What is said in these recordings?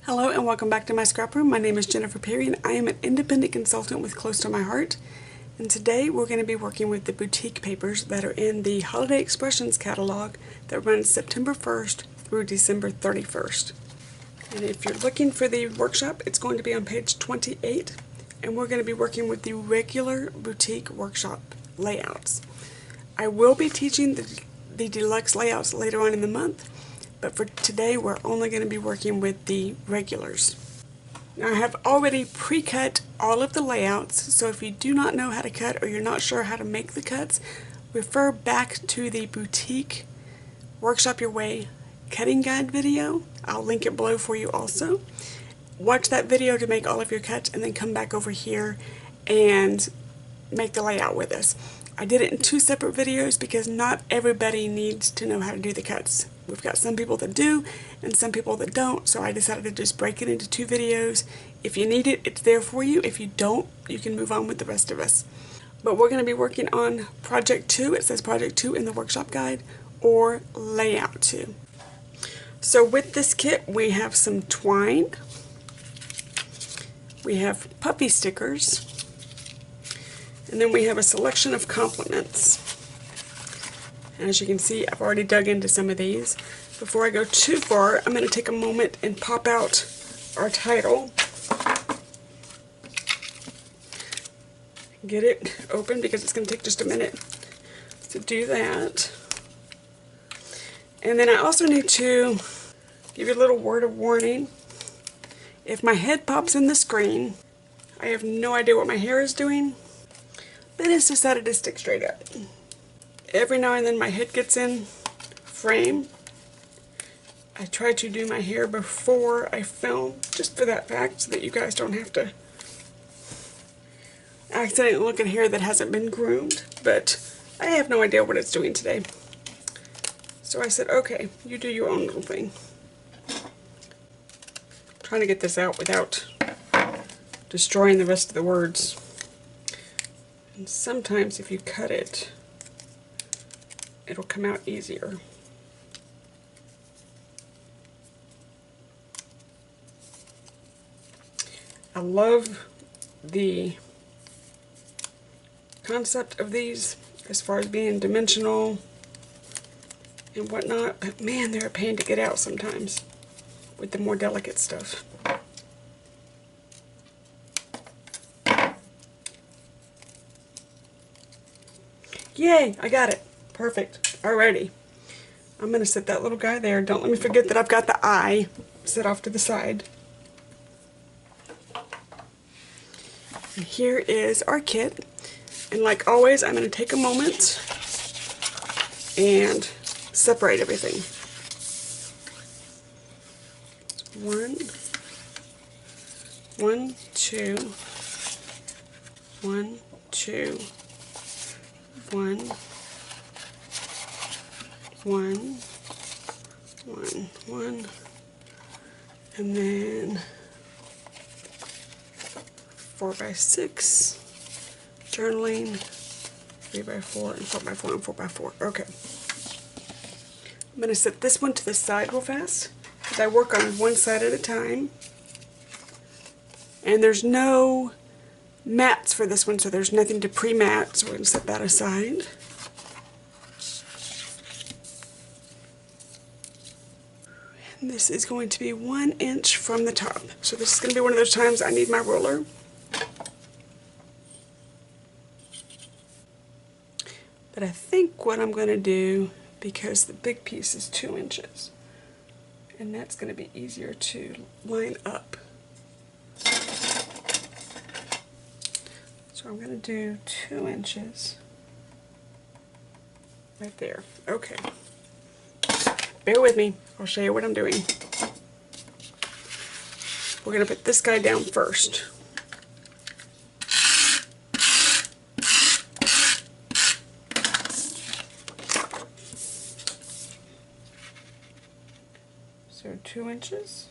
Hello and welcome back to my scraproom. My name is Jennifer Perry and I am an independent consultant with Close to My Heart. And today we're going to be working with the boutique papers that are in the Holiday Expressions catalog that runs September 1st through December 31st. And if you're looking for the workshop, it's going to be on page 28. And we're going to be working with the regular boutique workshop layouts. I will be teaching the deluxe layouts later on in the month. But for today, we're only going to be working with the regulars. Now, I have already pre-cut all of the layouts, so if you do not know how to cut or you're not sure how to make the cuts, refer back to the Boutique Workshop Your Way cutting guide video. I'll link it below for you also. Watch that video to make all of your cuts and then come back over here and make the layout with us. I did it in two separate videos because not everybody needs to know how to do the cuts. We've got some people that do and some people that don't, so I decided to just break it into two videos. If you need it, it's there for you. If you don't, you can move on with the rest of us. But we're going to be working on Project 2. It says Project 2 in the workshop guide, or Layout 2. So with this kit, we have some twine. We have puppy stickers. And then we have a selection of compliments. And as you can see, I've already dug into some of these. Before I go too far, I'm going to take a moment and pop out our title. Get it open because it's going to take just a minute to do that. And then I also need to give you a little word of warning. If my head pops in the screen, I have no idea what my hair is doing. But it's decided to stick straight up. Every now and then my head gets in frame. I try to do my hair before I film, just for that fact, so that you guys don't have to accidentally look at hair that hasn't been groomed. But I have no idea what it's doing today. So I said, okay, you do your own little thing. I'm trying to get this out without destroying the rest of the words. And sometimes if you cut it, it'll come out easier. I love the concept of these as far as being dimensional and whatnot, but man, they're a pain to get out sometimes with the more delicate stuff. Yay, I got it. Perfect. Alrighty. I'm going to set that little guy there. Don't let me forget that I've got the eye set off to the side. And here is our kit. And like always, I'm going to take a moment and separate everything. 1, 2, 1, 2, 1, 1, 1, 1, and then 4x6, journaling, 3x4, and 4x4, and 4x4. Okay. I'm going to set this one to the side real fast, because I work on one side at a time. And there's no mats for this one, so there's nothing to pre-mat, so we're going to set that aside. And this is going to be 1 inch from the top. So this is going to be one of those times I need my ruler. But I think what I'm going to do, because the big piece is 2 inches, and that's going to be easier to line up. So I'm going to do 2 inches right there. Okay. Bear with me. I'll show you what I'm doing. We're going to put this guy down first. So 2 inches.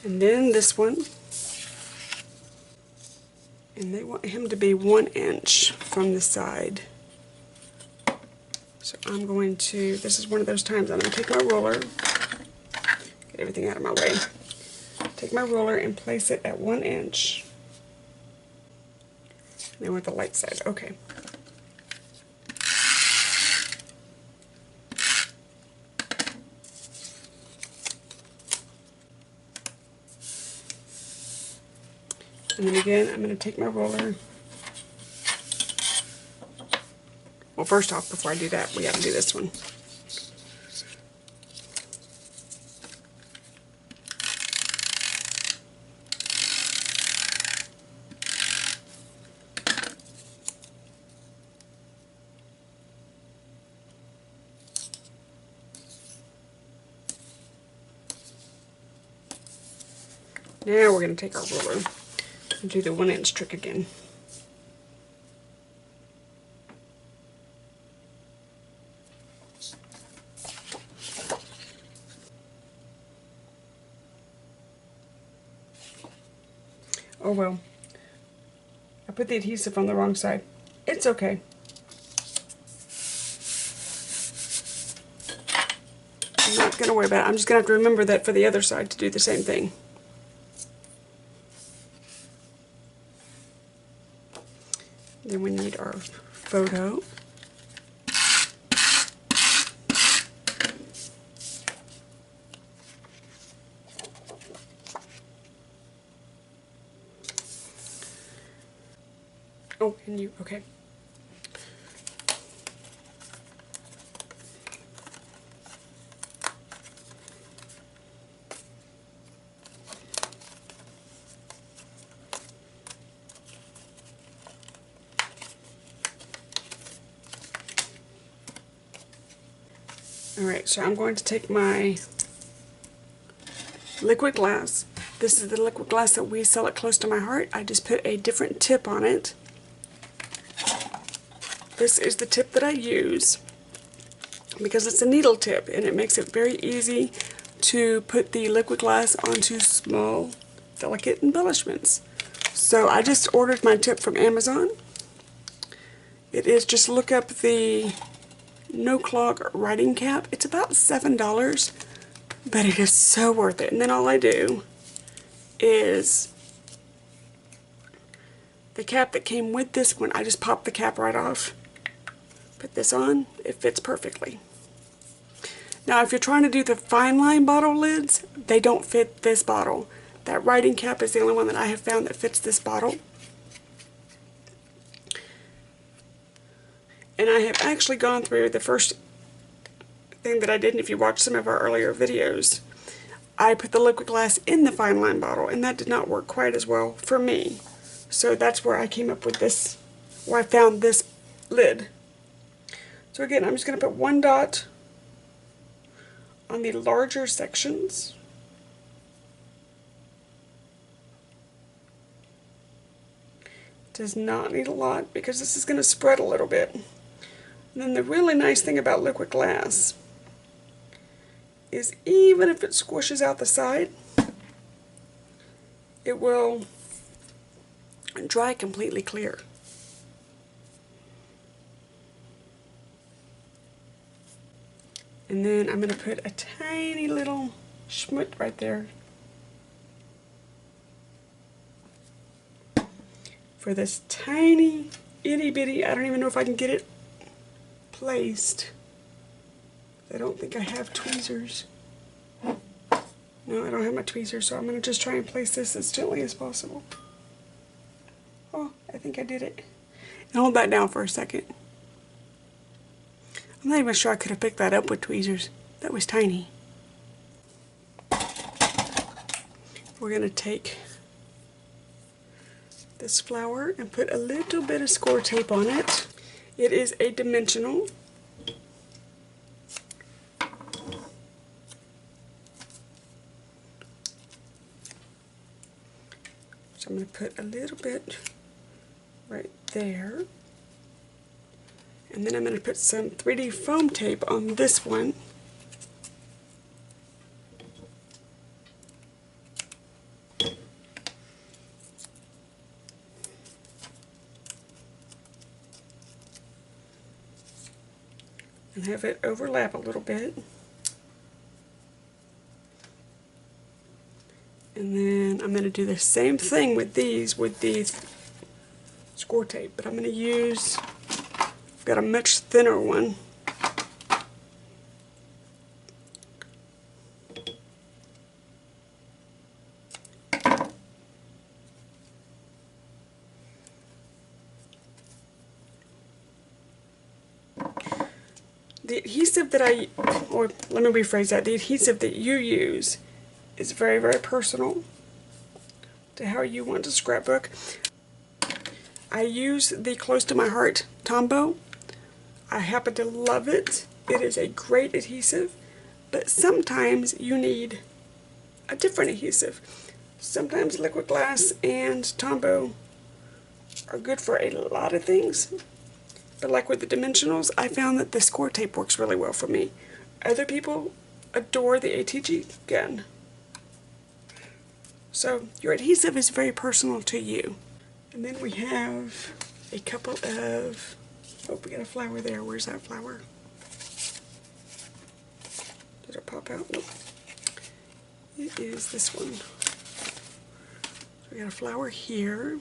And then this one. And they want him to be 1 inch from the side. So I'm going to, this is one of those times I'm going to take my ruler, get everything out of my way, take my ruler and place it at 1 inch. Then with the light side, okay. And then again, I'm going to take my ruler. Well, first off, before I do that, we got to do this one. Now we're going to take our ruler and do the 1 inch trick again. Oh well, I put the adhesive on the wrong side. It's okay. I'm not going to worry about it. I'm just going to have to remember that for the other side to do the same thing. Then we need our photo. Oh, and you, okay. Alright, so I'm going to take my liquid glass. This is the liquid glass that we sell at Close to My Heart. I just put a different tip on it. This is the tip that I use because it's a needle tip and it makes it very easy to put the liquid glass onto small, delicate embellishments. So I just ordered my tip from Amazon. It is, just look up the no clog writing cap. It's about $7, but it is so worth it. And then all I do is the cap that came with this one, I just pop the cap right off. Put this on, it fits perfectly. Now if you're trying to do the fine line bottle lids, they don't fit this bottle. That writing cap is the only one that I have found that fits this bottle. And I have actually gone through the first thing that I did, and if you watch some of our earlier videos, I put the liquid glass in the fine line bottle, and that did not work quite as well for me. So that's where I came up with this, where I found this lid. So again, I'm just going to put 1 dot on the larger sections. Does not need a lot because this is going to spread a little bit. And then the really nice thing about liquid glass is even if it squishes out the side, it will dry completely clear. And then I'm going to put a tiny little schmut right there for this tiny itty bitty, I don't even know if I can get it placed. I don't think I have tweezers. No, I don't have my tweezers, so I'm going to just try and place this as gently as possible. Oh, I think I did it. And hold that down for a second. I'm not even sure I could have picked that up with tweezers. That was tiny. We're going to take this flower and put a little bit of score tape on it. It is a dimensional. So I'm going to put a little bit right there. And then I'm going to put some 3D foam tape on this one. and have it overlap a little bit. And then I'm going to do the same thing with these score tape, but I'm going to use, I've got a much thinner one. The adhesive that or let me rephrase that, the adhesive that you use is very, very personal to how you want to scrapbook. I use the Close to My Heart Tombow. I happen to love it. It is a great adhesive, but sometimes you need a different adhesive. Sometimes liquid glass and Tombow are good for a lot of things. But like with the dimensionals, I found that the score tape works really well for me. Other people adore the ATG gun. So your adhesive is very personal to you. And then we have a couple of, oh, we got a flower there. Where's that flower? Did it pop out? Nope. It is this one. So we got a flower here.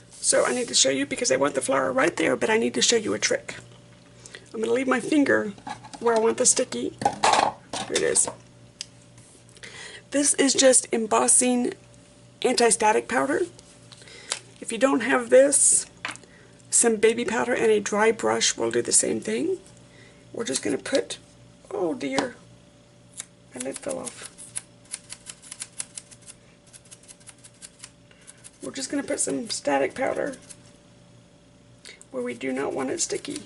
So I need to show you, because I want the flower right there, but I need to show you a trick. I'm going to leave my finger where I want the sticky. Here it is. This is just embossing anti-static powder. If you don't have this, some baby powder and a dry brush will do the same thing. We're just going to put, oh dear, my lid fell off. We're just going to put some static powder where we do not want it sticky.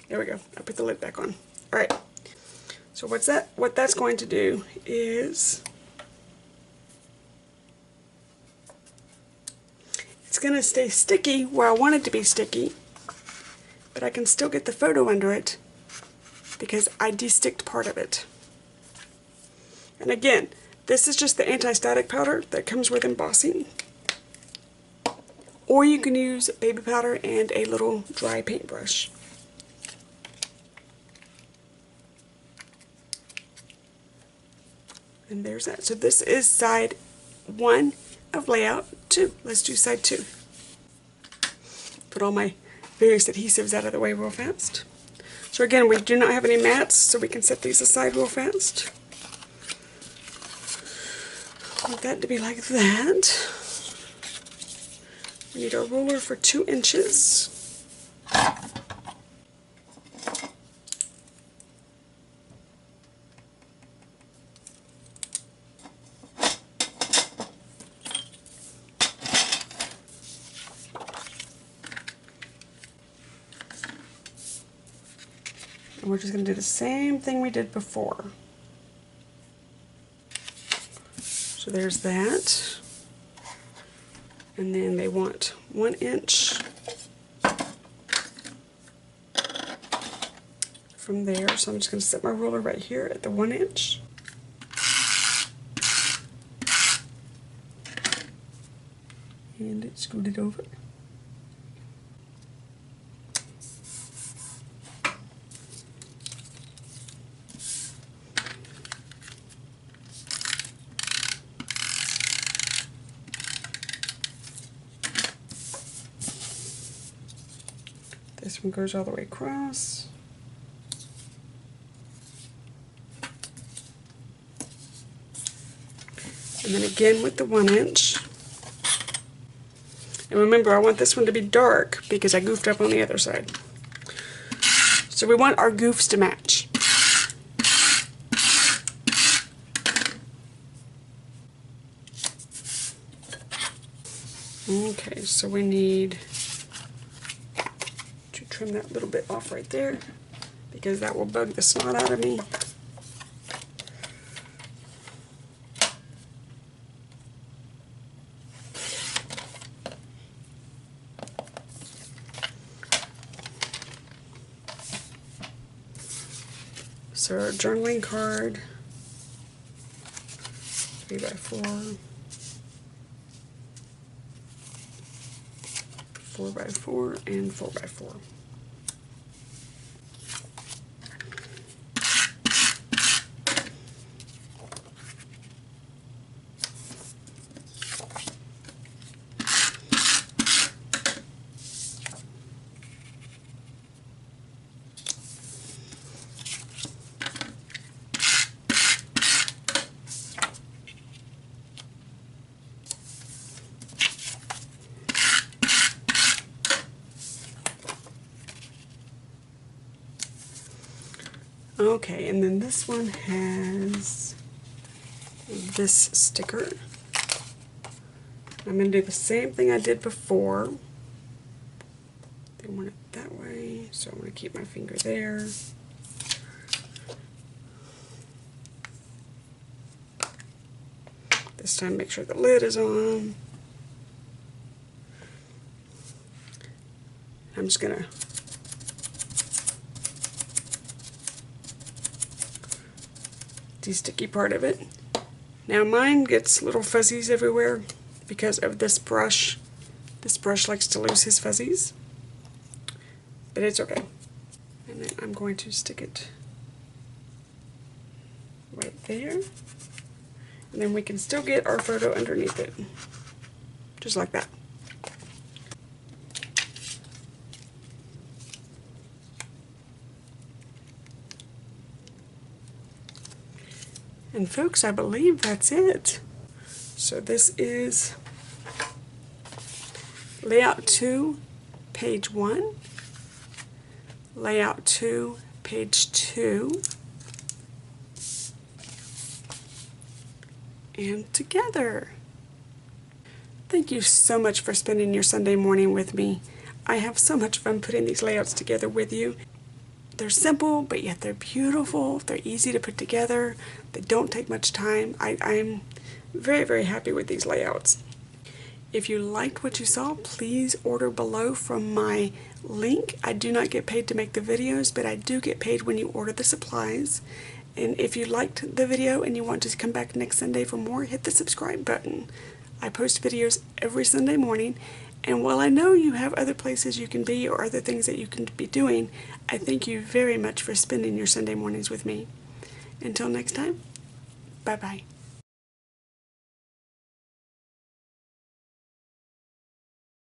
There we go. I put the lid back on. Alright. So what that's going to do is it's going to stay sticky where I want it to be sticky, but I can still get the photo under it because I de-sticked part of it. And again, this is just the anti-static powder that comes with embossing. Or you can use baby powder and a little dry paintbrush. And there's that. So this is side 1 of layout 2. Let's do side 2. Put all my various adhesives out of the way real fast. So again, we do not have any mats, so we can set these aside real fast. Want that to be like that. We need our ruler for 2 inches. And we're just going to do the same thing we did before. So there's that. And then they want 1 inch from there. So I'm just going to set my ruler right here at the 1 inch. And it scooted over. This one goes all the way across. And then again with the 1 inch. And remember, I want this one to be dark because I goofed up on the other side. So we want our goofs to match. Okay, so we need to trim that little bit off right there because that will bug the snot out of me. So our journaling card, 3x4. 4x4 and 4x4. Okay, and then this one has this sticker. I'm going to do the same thing I did before. They want it that way, so I'm going to keep my finger there. This time make sure the lid is on. I'm just going to de-sticky part of it. Now mine gets little fuzzies everywhere because of this brush. This brush likes to lose his fuzzies, but it's okay. And then I'm going to stick it right there, and then we can still get our photo underneath it, just like that. And folks, I believe that's it. So this is Layout 2, page 1, Layout 2, page 2, and together. Thank you so much for spending your Sunday morning with me. I have so much fun putting these layouts together with you. They're simple, but yet they're beautiful. They're easy to put together. They don't take much time. I'm very, very happy with these layouts. If you liked what you saw, please order below from my link. I do not get paid to make the videos, but I do get paid when you order the supplies. And if you liked the video and you want to come back next Sunday for more, hit the subscribe button. I post videos every Sunday morning, and while I know you have other places you can be or other things that you can be doing, I thank you very much for spending your Sunday mornings with me. Until next time, bye-bye.